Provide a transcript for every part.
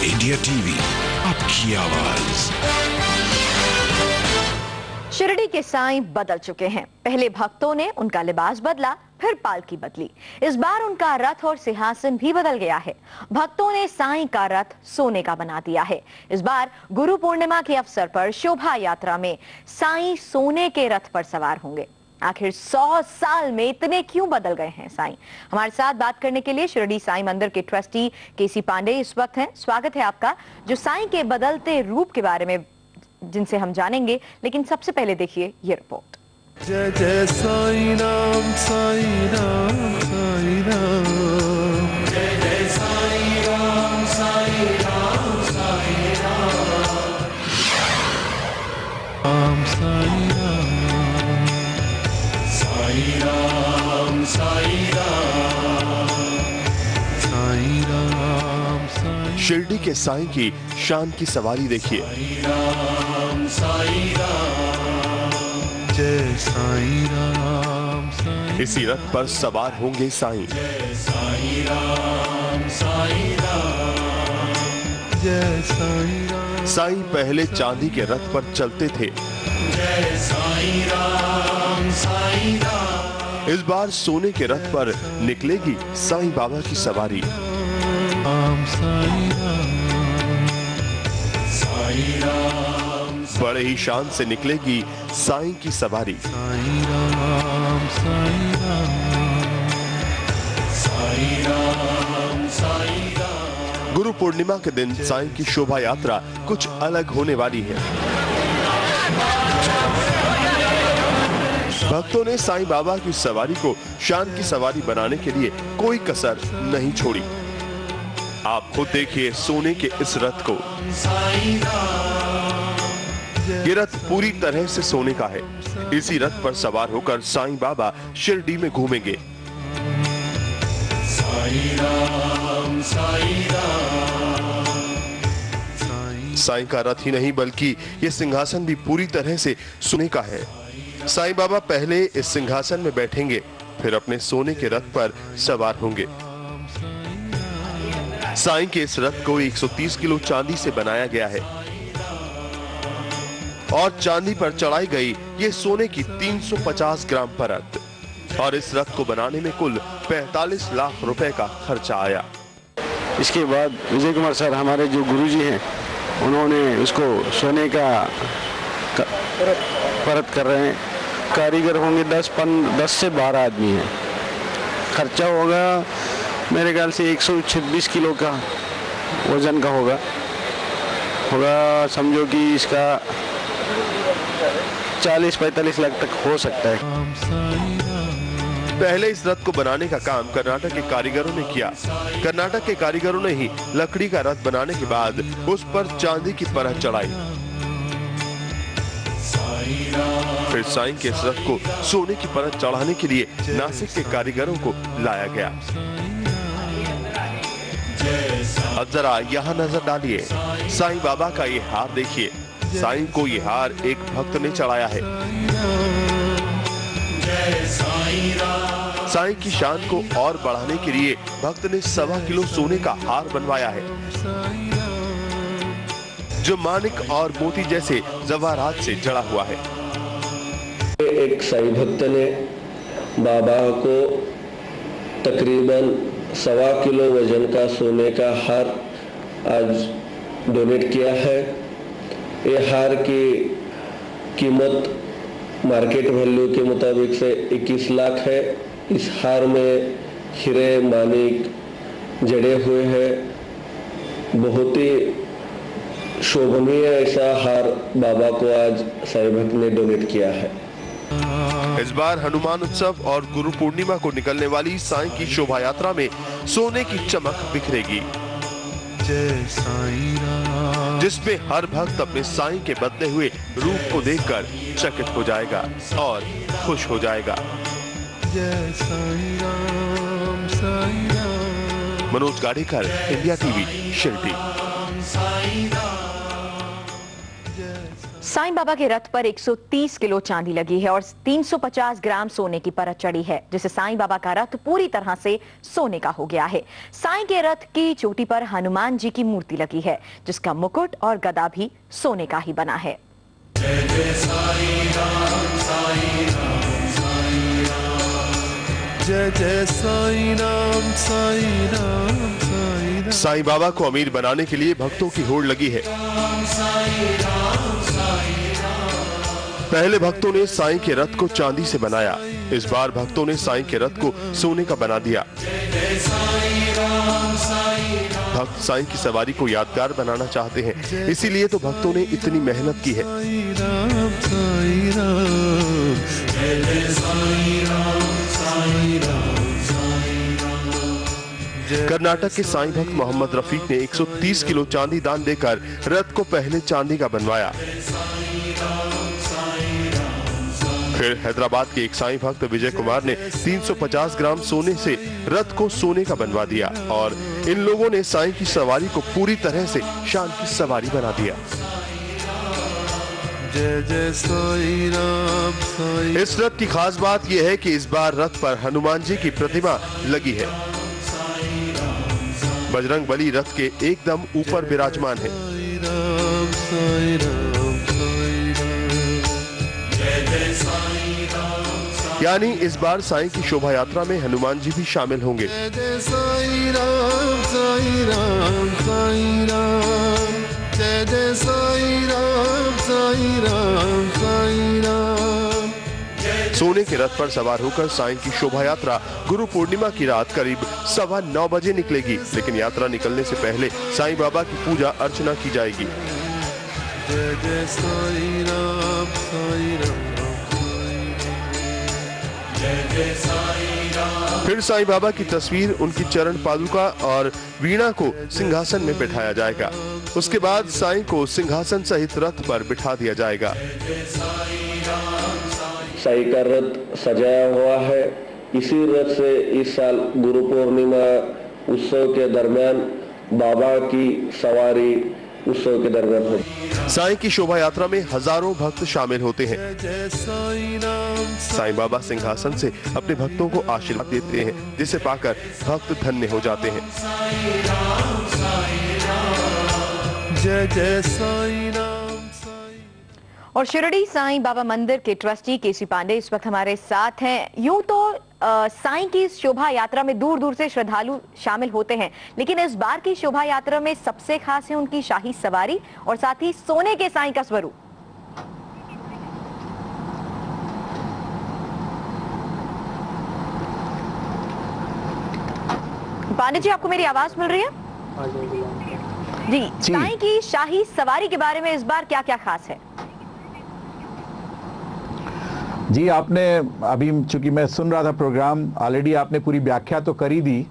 India TV, आपकी आवाज। शिरडी के साईं बदल चुके हैं। पहले भक्तों ने उनका लिबास बदला, फिर पालकी बदली। इस बार उनका रथ और सिंहासन भी बदल गया है। भक्तों ने साईं का रथ सोने का बना दिया है। इस बार गुरु पूर्णिमा के अवसर पर शोभा यात्रा में साईं सोने के रथ पर सवार होंगे। आखिर 100 साल में इतने क्यों बदल गए हैं साईं? हमारे साथ बात करने के लिए शिरडी साईं मंदिर के ट्रस्टी केसी पांडे इस वक्त हैं। स्वागत है आपका। जो साईं के बदलते रूप के बारे में जिनसे हम जानेंगे, लेकिन सबसे पहले देखिए ये रिपोर्ट। जय जय साईं राम, साईं राम, साईं राम। जय जय साईं राम, साईं राम, साईं राम। राम साईं राम, साईं राम, साईं राम, साईं राम, साईं। शिरडी के साईं की शान की सवारी देखिए। साईं राम, जय साईं राम, साईं। इसी रथ पर सवार होंगे साईं। जय साईं राम, साईं राम, जय साईं राम। साईं पहले चांदी के रथ पर चलते थे। जय साईं राम, साईं राम। इस बार सोने के रथ पर निकलेगी साईं बाबा की सवारी। राम साईं राम, साईं राम। बड़े ही शान से निकलेगी साईं की सवारी। साईं राम, साईं राम, साईं राम, साईं राम। गुरु पूर्णिमा के दिन साईं की शोभा यात्रा कुछ अलग होने वाली है। भक्तों ने साईं बाबा की सवारी को शान की सवारी बनाने के लिए कोई कसर नहीं छोड़ी। आप खुद देखिए सोने के इस रथ को। ये रथ पूरी तरह से सोने का है। इसी रथ पर सवार होकर साईं बाबा शिरडी में घूमेंगे। साईं राम, साईं राम। साईं का रथ ही नहीं बल्कि ये सिंहासन भी पूरी तरह से सोने का है। साईं बाबा पहले इस सिंहासन में बैठेंगे, फिर अपने सोने के रथ पर सवार होंगे। साईं के इस रथ को 130 किलो चांदी से बनाया गया है और चांदी पर चढ़ाई गई ये सोने की 350 ग्राम परत। और इस रथ को बनाने में कुल 45 लाख रुपए का खर्चा आया। इसके बाद विजय कुमार सर हमारे जो गुरुजी हैं, उन्होंने उसको सोने का परत कर रहे हैं। कारीगर होंगे 10 से 12 आदमी हैं। खर्चा होगा मेरे ख्याल से 126 किलो का वजन का होगा। समझो कि इसका 40-45 लाख तक हो सकता है। पहले इस रथ को बनाने का काम कर्नाटक के कारीगरों ने किया। कर्नाटक के कारीगरों ने ही लकड़ी का रथ बनाने के बाद उस पर चांदी की परत चढ़ाई। फिर साईं के इस रथ को सोने की परत चढ़ाने के लिए नासिक के कारीगरों को लाया गया। अब जरा यहाँ नजर डालिए, साईं बाबा का ये हार देखिए। साईं को ये हार एक भक्त ने चढ़ाया है। साईं की शान को और बढ़ाने के लिए भक्त ने 1.25 किलो सोने का हार बनवाया है, जो मानिक और मोती जैसे जवाहरात से जड़ा हुआ है। एक साईं भक्त ने बाबा को तकरीबन 1.25 किलो वजन का सोने का हार आज डोनेट किया है। ये हार की कीमत मार्केट वैल्यू के मुताबिक से 21 लाख है। इस हार में हीरे मानिक जड़े हुए हैं। बहुत ही शोभनीय ऐसा हार बाबा को आज साईं भक्त ने डोनेट किया है। इस बार हनुमान उत्सव और गुरु पूर्णिमा को निकलने वाली साईं की शोभा यात्रा में सोने की चमक बिखरेगी, जय साईं राम, जिसमें हर भक्त अपने साईं के बदले हुए रूप को देखकर चकित हो जाएगा और खुश हो जाएगा। जय साईं राम, साईं राम। Manoj Gadekar, India TV, Shirdi. साईं बाबा के रथ पर 130 किलो चांदी लगी है और 350 ग्राम सोने की परत चढ़ी है, जिससे साईं बाबा का रथ पूरी तरह से सोने का हो गया है। साईं के रथ की चोटी पर हनुमान जी की मूर्ति लगी है, जिसका मुकुट और गदा भी सोने का ही बना है। जय जय साईं राम साईं राम साईं राम। जय जय साईं राम साईं राम साईं राम। साईं बाबा को अमीर बनाने के लिए भक्तों की होड़ लगी है। पहले भक्तों ने साईं के रथ को चांदी से बनाया, इस बार भक्तों ने साईं के रथ को सोने का बना दिया। भक्त साईं की सवारी को यादगार बनाना चाहते हैं, इसीलिए तो भक्तों ने इतनी मेहनत की है। कर्नाटक के साईं भक्त मोहम्मद रफीक ने 130 किलो चांदी दान देकर रथ को पहले चांदी का बनवाया। फिर हैदराबाद के एक साईं भक्त विजय कुमार ने 350 ग्राम सोने से रथ को सोने का बनवा दिया और इन लोगों ने साईं की सवारी को पूरी तरह से शान की सवारी बना दिया। जय जय साईं राम साईं। इस रथ की खास बात यह है कि इस बार रथ पर हनुमान जी की प्रतिमा लगी है। बजरंग बली रथ के एकदम ऊपर विराजमान है। यानी इस बार साईं की शोभा यात्रा में हनुमान जी भी शामिल होंगे। जय जय साईं राम साईं राम साईं राम। जय जय साईं राम साईं राम साईं राम। सोने के रथ पर सवार होकर साईं की शोभा यात्रा गुरु पूर्णिमा की रात करीब 9:15 बजे निकलेगी, लेकिन यात्रा निकलने से पहले साईं बाबा की पूजा अर्चना की जाएगी। जय जय साईं राम साईं राम। फिर साईं बाबा की तस्वीर, उनकी चरण पादुका और वीणा को सिंहासन में बिठाया जाएगा। उसके बाद साईं को सिंहासन सहित रथ पर बिठा दिया जाएगा। साईं का रथ सजाया हुआ है। इसी रथ से इस साल गुरु पूर्णिमा उत्सव के दरमियान बाबा की सवारी उत्सव के दरमियान होगी। साईं की शोभा यात्रा में हजारों भक्त शामिल होते हैं। साईं बाबा सिंहासन से अपने भक्तों को आशीर्वाद देते हैं, जिसे पाकर भक्त धन्य हो जाते हैं। जय जय साईं राम। और शिरडी साईं बाबा मंदिर के ट्रस्टी केसी पांडे इस वक्त हमारे साथ हैं। यूं तो साईं की शोभा यात्रा में दूर दूर से श्रद्धालु शामिल होते हैं, लेकिन इस बार की शोभा यात्रा में सबसे खास है उनकी शाही सवारी और साथ ही सोने के साईं का स्वरूप। पांडे जी, आपको मेरी आवाज मिल रही है? जी, साईं की शाही सवारी के बारे में इस बार क्या क्या खास है? जी, आपने अभी, चूंकि मैं सुन रहा था प्रोग्राम, ऑलरेडी आपने पूरी व्याख्या तो करी दी।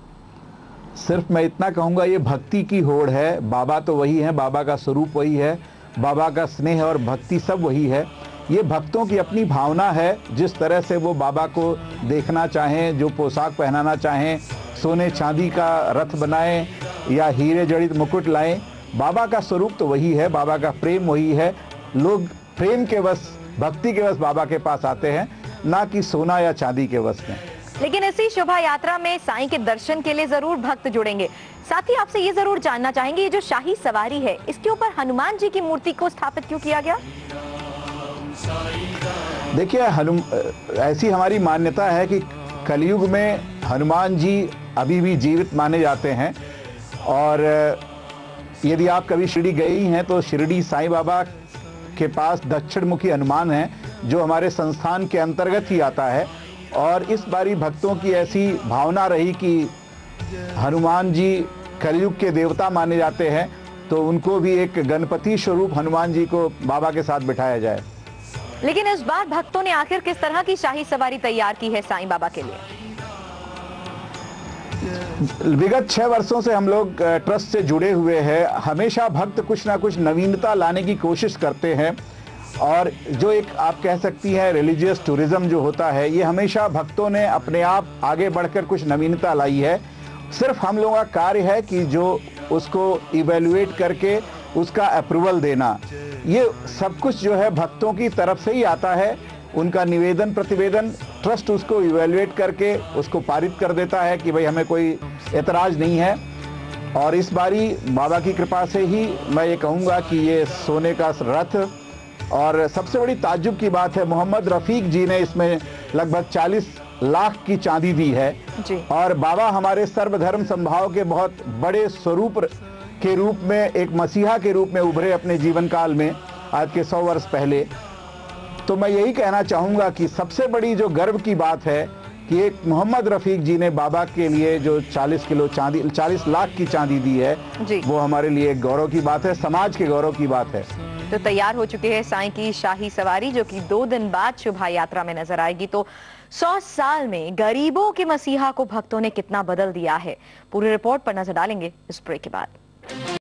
सिर्फ मैं इतना कहूँगा, ये भक्ति की होड़ है। बाबा तो वही है, बाबा का स्वरूप वही है, बाबा का स्नेह और भक्ति सब वही है। ये भक्तों की अपनी भावना है, जिस तरह से वो बाबा को देखना चाहें, जो पोशाक पहनाना चाहें, सोने चांदी का रथ बनाएं या हीरे जड़ित मुकुट लाएं, बाबा का स्वरूप तो वही है, बाबा का प्रेम वही है। लोग प्रेम के वश, भक्ति के वश बाबा के पास आते हैं, ना कि सोना या चांदी के वश में। लेकिन इसी शोभा यात्रा में साईं के दर्शन के लिए जरूर भक्त जुड़ेंगे। साथ ही आपसे ये जरूर जानना चाहेंगे, ये जो शाही सवारी है, इसके ऊपर हनुमान जी की मूर्ति को स्थापित क्यों किया गया? देखिए, ऐसी हमारी मान्यता है कि कलयुग में हनुमान जी अभी भी जीवित माने जाते हैं। और यदि आप कभी शिरडी गए ही हैं तो शिरडी साईं बाबा के पास दक्षिण मुखी हनुमान है, जो हमारे संस्थान के अंतर्गत ही आता है। और इस बारी भक्तों की ऐसी भावना रही कि हनुमान जी कलयुग के देवता माने जाते हैं, तो उनको भी एक गणपति स्वरूप हनुमान जी को बाबा के साथ बिठाया जाए। लेकिन इस बार भक्तों ने आखिर किस तरह की शाही सवारी तैयार की है साईं बाबा के लिए? विगत 6 वर्षों से हम लोग ट्रस्ट से जुड़े हुए हैं। हमेशा भक्त कुछ ना कुछ नवीनता लाने की कोशिश करते हैं, और जो एक आप कह सकती हैं रिलीजियस टूरिज्म जो होता है, ये हमेशा भक्तों ने अपने आप आगे बढ़कर कुछ नवीनता लाई है। सिर्फ हम लोगों का कार्य है कि जो उसको इवेल्युएट करके उसका अप्रूवल देना, ये सब कुछ जो है भक्तों की तरफ से ही आता है। उनका निवेदन प्रतिवेदन ट्रस्ट उसको इवेल्युएट करके उसको पारित कर देता है कि भाई हमें कोई एतराज नहीं है। और इस बारी बाबा की कृपा से ही मैं ये कहूँगा कि ये सोने का रथ, और सबसे बड़ी ताज्जुब की बात है मोहम्मद रफ़ीक जी ने इसमें लगभग 40 लाख की चांदी दी है जी। और बाबा हमारे सर्वधर्म संभाव के बहुत बड़े स्वरूप के रूप में, एक मसीहा के रूप में उभरे अपने जीवन काल में आज के 100 वर्ष पहले। तो मैं यही कहना चाहूँगा कि सबसे बड़ी जो गर्व की बात है कि एक मोहम्मद रफ़ीक जी ने बाबा के लिए जो 40 किलो चांदी, 40 लाख की चांदी दी है जी। वो हमारे लिए गौरव की बात है, समाज के गौरव की बात है। तो तैयार हो चुके हैं साईं की शाही सवारी, जो कि 2 दिन बाद शोभा यात्रा में नजर आएगी। तो 100 साल में गरीबों के मसीहा को भक्तों ने कितना बदल दिया है, पूरी रिपोर्ट पर नजर डालेंगे इस ब्रेक के बाद।